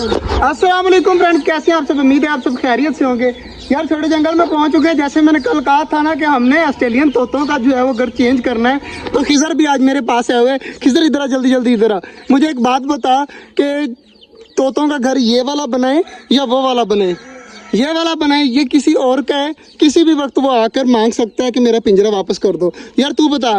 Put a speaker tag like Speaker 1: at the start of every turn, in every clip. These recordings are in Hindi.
Speaker 1: अस्सलाम वालेकुम फ्रेंड्स, कैसे हैं आप सब। उम्मीद है आप सब खैरियत से होंगे। यार छोटे जंगल में पहुंच चुके हैं। जैसे मैंने कल कहा था ना कि हमने ऑस्ट्रेलियन तोतों का जो है वो घर चेंज करना है, तो खिजर भी आज मेरे पास आए हुए हैं। खिजर इधर आ, जल्दी जल्दी इधर आ। मुझे एक बात बता कि तोतों का घर ये वाला बनाए या वो वाला बनाए। ये वाला बनाए, ये किसी और का है, किसी भी वक्त वो आकर मांग सकता है कि मेरा पिंजरा वापस कर दो। यार तू बता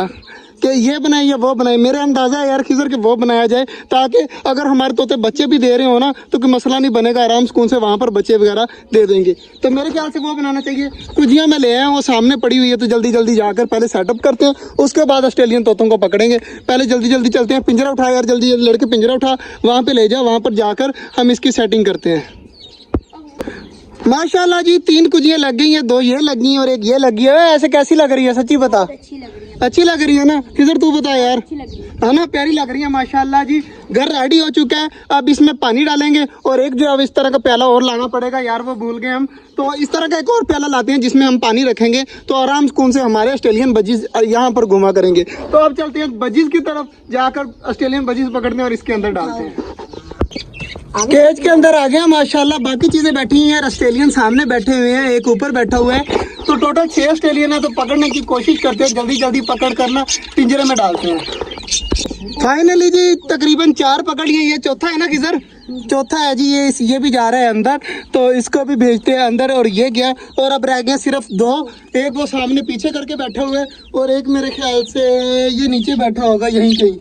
Speaker 1: कि ये बनाए या वो बनाए। मेरा अंदाज़ा है यार खिजर के वो बनाया जाए, ताकि अगर हमारे तोते बच्चे भी दे रहे हो ना तो कोई मसला नहीं बनेगा, आराम सुकून से वहाँ पर बच्चे वगैरह दे देंगे। तो मेरे ख्याल से वो बनाना चाहिए। कुजियाँ मैं ले आया हूँ, वो सामने पड़ी हुई है, तो जल्दी जल्दी जाकर पहले सेटअप करते हैं, उसके बाद ऑस्ट्रेलियन तोतों को पकड़ेंगे। पहले जल्दी जल्दी चलते हैं। पिंजरा उठा यार, जल्दी जल्दी लड़के पिंजरा उठा, वहाँ पर ले जाओ, वहाँ पर जाकर हम इसकी सेटिंग करते हैं। माशाल्लाह जी 3 कुजियाँ लग गई हैं, 2 ये लगी हैं और एक ये लगी है। ऐसे कैसी लग रही है, सच्ची बता। अच्छी लग रही है ना किधर, तू बता यार। है ना, प्यारी लग रही है माशाल्लाह जी। घर रेडी हो चुका है, अब इसमें पानी डालेंगे और एक जो अब इस तरह का प्याला और लाना पड़ेगा यार, वो भूल गए हम। तो इस तरह का एक और प्याला लाते हैं जिसमें हम पानी रखेंगे, तो आराम सुकून से हमारे ऑस्ट्रेलियन बजीज यहाँ पर घुमा करेंगे। तो अब चलते हैं बजीज की तरफ, जाकर ऑस्ट्रेलियन बजीज पकड़ते हैं और इसके अंदर डालते हैं। केज के अंदर आ गया माशाल्लाह। बाकी चीजें बैठी हैं यार, ऑस्ट्रेलियन सामने बैठे हुए हैं, एक ऊपर बैठा हुआ है। तो टोटल 6 ऑस्ट्रेलियन है, तो पकड़ने की कोशिश करते हैं, जल्दी जल्दी पकड़ करना पिंजरे में डालते हैं। फाइनली जी तकरीबन 4 पकड़ लिए, ये चौथा है ना किधर, चौथा है जी। ये भी जा रहा है अंदर, तो इसको भी भेजते हैं अंदर। और ये गया, और अब रह गए सिर्फ 2। एक वो सामने पीछे करके बैठा हुआ है और एक मेरे ख्याल से ये नीचे बैठा होगा यहीं कहीं।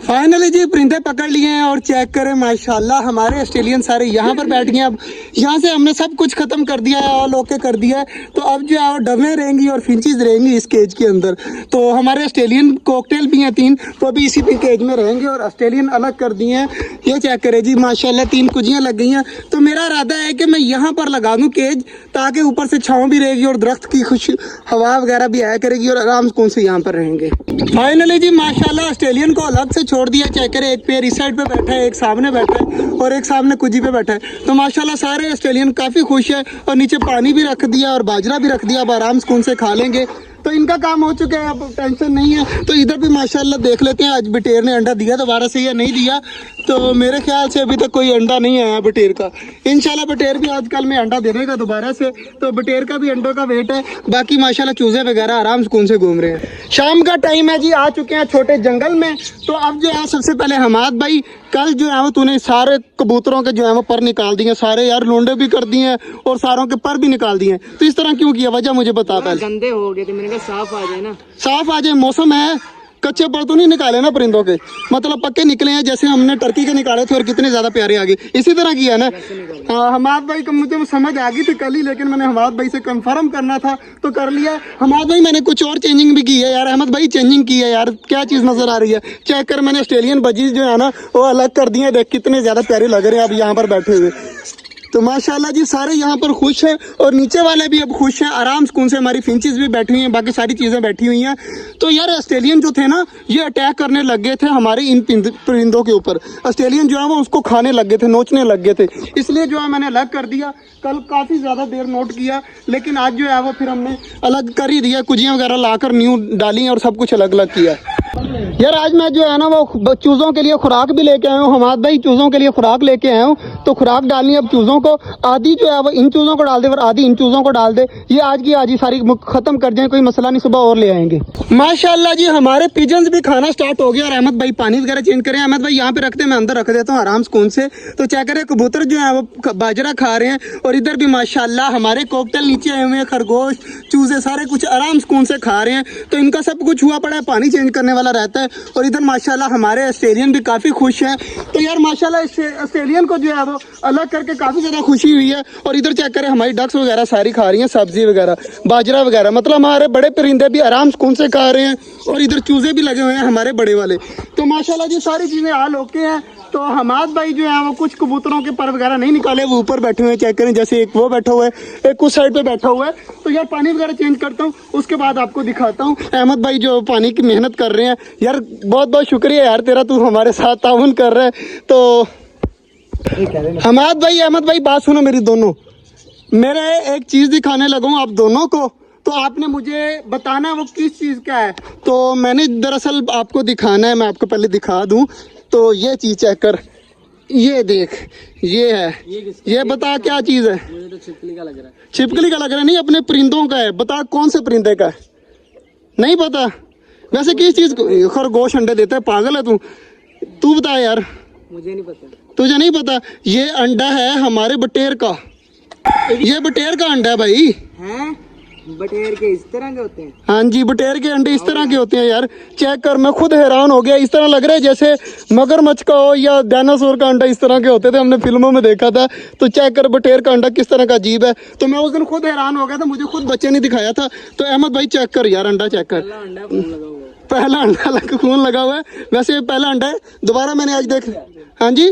Speaker 1: फाइनली जी परिंदे पकड़ लिए हैं और चेक करें माशाल्लाह हमारे ऑस्ट्रेलियन सारे यहाँ पर बैठ गए हैं। अब यहाँ से हमने सब कुछ ख़त्म कर दिया है, ऑल ओके कर दिया है। तो अब जो है वो डवें रहेंगी और फिंचीज रहेंगी इस केज के अंदर। तो हमारे ऑस्ट्रेलियन कॉकटेल भी हैं 3, तो अभी इसी भी केज में रहेंगे और ऑस्ट्रेलियन अलग कर दिए हैं। ये चेक करें जी माशाल्लाह 3 कुजियाँ लग गई हैं। तो मेरा इरादा है कि मैं यहाँ पर लगा दूँ केज, ताकि ऊपर से छाँव भी रहेगी और दरख्त की खुश हवा वगैरह भी आया करेगी और आराम सुकून से यहाँ पर रहेंगे। फाइनली जी माशाल्लाह ऑस्ट्रेलियन को अलग से छोड़ दिया। चेक करें, एक पैर इस साइड पे बैठा है, एक सामने बैठा है और एक सामने कुजी पे बैठा है। तो माशाल्लाह सारे ऑस्ट्रेलियन काफ़ी खुश है और नीचे पानी भी रख दिया और बाजरा भी रख दिया। अब आराम सुकून से खा लेंगे, तो इनका काम हो चुका है, अब टेंशन नहीं है। तो इधर भी माशाल्लाह देख लेते हैं आज बटेर ने अंडा दिया दोबारा से या नहीं दिया। तो मेरे ख्याल से अभी तक कोई अंडा नहीं आया बटेर का। इंशाल्लाह बटेर भी आजकल में अंडा दे देगा दोबारा से, तो बटेर का भी अंडों का वेट है। बाकी माशाल्लाह चूजे वगैरह आराम सुकून से घूम रहे हैं। शाम का टाइम है जी, आ चुके हैं छोटे जंगल में। तो अब जो है सबसे पहले हमाद भाई, कल जो है वो तूने सारे कबूतरों के जो है वो पर निकाल दिए सारे यार, लोंडे भी कर दिए और सारों के पर भी निकाल दिए। तो इस तरह क्यों किया, वजह मुझे बता। पहले
Speaker 2: गंदे हो गए थे, मैंने कहा साफ आ जाए ना।
Speaker 1: साफ आ जाए, मौसम है, कच्चे पर तो नहीं निकाले ना परिंदों के, मतलब पक्के निकले हैं। जैसे हमने टर्की के निकाले थे और कितने ज्यादा प्यारे आ गए, इसी तरह किया ना। हाँ हमाद भाई को मुझे समझ आ गई थी कल ही, लेकिन मैंने हमाद भाई से कंफर्म करना था तो कर लिया। हमाद भाई मैंने कुछ और चेंजिंग भी की है यार। अहमद भाई चेंजिंग की है यार, क्या चीज़ नजर आ रही है चेक कर। मैंने ऑस्ट्रेलियन बजीज जो है ना वो अलग कर दिए, देख कितने ज्यादा प्यारे लग रहे हैं अब यहाँ पर बैठे हुए। तो माशाल्लाह जी सारे यहाँ पर खुश हैं और नीचे वाले भी अब खुश हैं, आराम सुकून से। हमारी फिंचेस भी बैठी हुई हैं, बाकी सारी चीज़ें बैठी हुई हैं। तो यार ऑस्ट्रेलियन जो थे ना ये अटैक करने लग गए थे हमारे इन परिंदों के ऊपर। ऑस्ट्रेलियन जो है वो उसको खाने लग गए थे, नोचने लग गए थे, इसलिए जो है मैंने अलग कर दिया। कल काफ़ी ज़्यादा देर नोट किया, लेकिन आज जो है वो फिर हमने अलग कर ही दिया। कुजियाँ वगैरह लाकर न्यू डाली और सब कुछ अलग अलग किया। यार आज मैं जो है ना वो चूज़ों के लिए खुराक भी लेके आया हूँ। हमाद भाई चूज़ों के लिए खुराक लेके आया हूँ, तो खुराक डालनी है अब चूज़ों को। आधी जो है वो इन चूज़ों को डाल दे और आधी इन चूज़ों को डाल दे। ये आज की आज ही सारी खत्म कर जाए, कोई मसला नहीं, सुबह और ले आएंगे। माशाल्लाह जी हमारे पिजन्स भी खाना स्टार्ट हो गया। और अहमद भाई पानी वगैरह चेंज करें। अहमद भाई यहाँ पे रखते, मैं अंदर रख देता हूँ आराम सुकून से। तो चेक करें कबूतर जो है वो बाजरा खा रहे हैं और इधर भी माशाल्लाह हमारे कॉकटेल नीचे आए हुए हैं, खरगोश चूजे सारे कुछ आराम सुकून से खा रहे हैं। तो इनका सब कुछ हुआ पड़ा है, पानी चेंज करने वाला रहता है। और इधर माशाल्लाह हमारे ऑस्ट्रेलियन भी काफ़ी खुश हैं। तो यार माशाल्लाह ऑस्ट्रेलियन को जो है वो अलग करके काफ़ी ज़्यादा खुशी हुई है। और इधर चेक करें हमारी डक्स वगैरह सारी खा रही हैं सब्जी वगैरह, बाजरा वगैरह, मतलब हमारे बड़े परिंदे भी आराम सुकून से खा रहे हैं। और इधर चूजे भी लगे हुए हैं हमारे बड़े वाले। तो माशाल्लाह जी सारी चीज़ें हाल ओके हैं। तो हमाद भाई जो है वो कुछ कबूतरों के पर वगैरह नहीं निकाले, वो ऊपर बैठे हुए हैं। चेक करें, जैसे एक वो बैठा हुआ है, एक उस साइड पे बैठा हुआ है। तो यार पानी वगैरह चेंज करता हूँ, उसके बाद आपको दिखाता हूँ। अहमद भाई जो पानी की मेहनत कर रहे हैं यार, बहुत बहुत शुक्रिया यार तेरा, तू हमारे साथ ताउन कर रहा है। तो हमाद भाई अहमद भाई बात सुनो मेरी दोनों, मेरे एक चीज़ दिखाने लगा हूँ आप दोनों को, तो आपने मुझे बताना है वो किस चीज़ का है। तो मैंने दरअसल आपको दिखाना है, मैं आपको पहले दिखा दूँ। तो ये चीज़ चेक कर, ये देख, ये है, ये बता क्या चीज है?
Speaker 2: मुझे तो छिपकली का लग रहा है।
Speaker 1: छिपकली का लग रहा है? नहीं, अपने परिंदों का है। बता कौन से परिंदे का है? नहीं पता? वैसे किस चीज को खरगोश अंडे देता है? पागल है तू? तू बता यार,
Speaker 2: मुझे नहीं पता।
Speaker 1: तुझे नहीं पता? ये अंडा है हमारे बटेर का, ये बटेर का अंडा है भाई।
Speaker 2: हैं? बटेर के इस तरह के होते हैं?
Speaker 1: हाँ जी, बटेर के अंडे इस तरह के होते हैं यार। चेक कर, मैं खुद हैरान हो गया। इस तरह लग रहा है जैसे मगरमच्छ का हो या डायनासोर का अंडा, इस तरह के होते थे, हमने फिल्मों में देखा था। तो चेक कर बटेर का अंडा किस तरह का अजीब है। तो मैं उस दिन खुद हैरान हो गया था, मुझे खुद बच्चे ने दिखाया था। तो अहमद भाई चेक कर यार, अंडा चेक कर।
Speaker 2: पहला अंडा खून लगा हुआ है।
Speaker 1: पहला अंडा खून लगा हुआ है। वैसे ये पहला अंडा है। दोबारा मैंने आज देख, हाँ जी,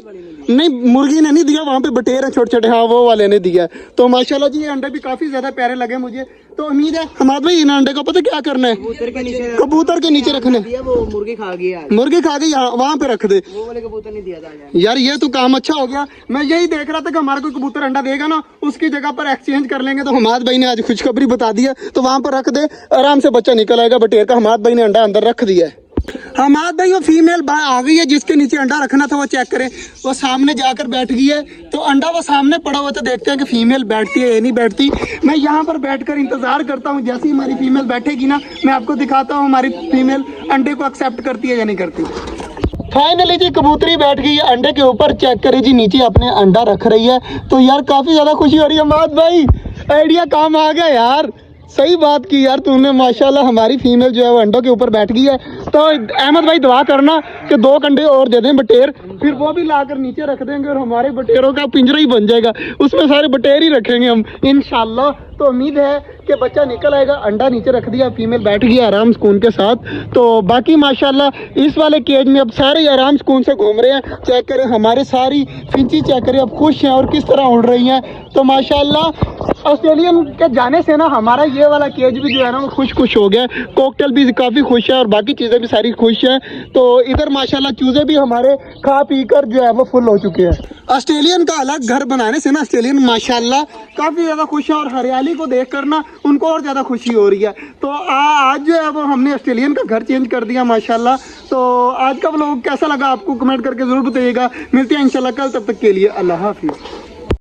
Speaker 1: नहीं मुर्गी ने नहीं दिया, वहाँ पे बटेर है छोटे छोटे, हाँ वो वाले ने दिया। तो माशाल्लाह जी ये अंडे भी काफी ज्यादा प्यारे लगे मुझे। तो उम्मीद है हमाद भाई इन अंडे का पता क्या करना है?
Speaker 2: कबूतर के नीचे,
Speaker 1: कबूतर के नीचे रखना है।
Speaker 2: दिया वो मुर्गी खा गई आज।
Speaker 1: मुर्गी खा गई, यहाँ वहाँ पे रख दे।
Speaker 2: वो वाले कबूतर नहीं दिया था।
Speaker 1: यार ये तो काम अच्छा हो गया। मैं यही देख रहा था कि हमारा कोई कबूतर अंडा देगा ना, उसकी जगह पर एक्सचेंज कर लेंगे। तो हमाद भाई ने आज खुशखबरी बता दी है, तो वहाँ पर रख दे, आराम से बच्चा निकल आएगा बटेर का। हमाद भाई ने अंडा अंदर रख दिया है। हमाद भाई वो फीमेल आ गई है जिसके नीचे अंडा रखना था, वो चेक करें, वो सामने जाकर बैठ गई है। तो अंडा वो सामने पड़ा हुआ, तो देखते हैं कि फीमेल बैठती है या नहीं बैठती। मैं यहाँ पर बैठकर इंतजार करता हूँ, जैसे ही हमारी फीमेल बैठेगी ना, मैं आपको दिखाता हूँ हमारी फीमेल अंडे को एक्सेप्ट करती है या नहीं करती। फाइनली जी कबूतरी बैठ गई है अंडे के ऊपर। चेक करें जी, नीचे अपने अंडा रख रही है। तो यार काफी ज्यादा खुशी हो रही है। हमाद भाई आइडिया काम आ गया यार, सही बात की यार तूने। माशाल्लाह हमारी फीमेल जो है वो अंडों के ऊपर बैठ गई है। तो अहमद भाई दुआ करना कि 2 अंडे और दे दें बटेर, फिर वो भी लाकर नीचे रख देंगे और हमारे बटेरों का पिंजरा ही बन जाएगा, उसमें सारे बटेर ही रखेंगे हम इंशाल्लाह। तो उम्मीद है कि बच्चा निकल आएगा। अंडा नीचे रख दिया, फीमेल बैठ गई आराम सुकून के साथ। तो बाकी माशाल्लाह इस वाले केज में अब सारे आराम सुकून से घूम रहे हैं। चेक करें हमारे सारी फिंची, चेक करें अब खुश हैं और किस तरह उड़ रही हैं। तो माशाल्लाह ऑस्ट्रेलियन के जाने से ना हमारा ये वाला केज भी जो है ना वो खुश हो गया। कॉकटेल भी काफ़ी खुश है और बाकी चीज़ें भी सारी खुश हैं। तो इधर माशाल्लाह चूज़े भी हमारे खा पी कर जो है वो फुल हो चुके हैं। ऑस्ट्रेलियन का अलग घर बनाने से ना ऑस्ट्रेलियन माशाल्लाह काफ़ी ज़्यादा खुश है और हरियाली को देख कर ना उनको और ज़्यादा खुशी हो रही है। तो आज जो है वो हमने ऑस्ट्रेलियन का घर चेंज कर दिया माशाल्लाह। तो आज का व्लॉग कैसा लगा आपको कमेंट करके ज़रूर बताइएगा। मिलते हैं इंशाल्लाह कल, तब तक के लिए अल्लाह हाफिज़।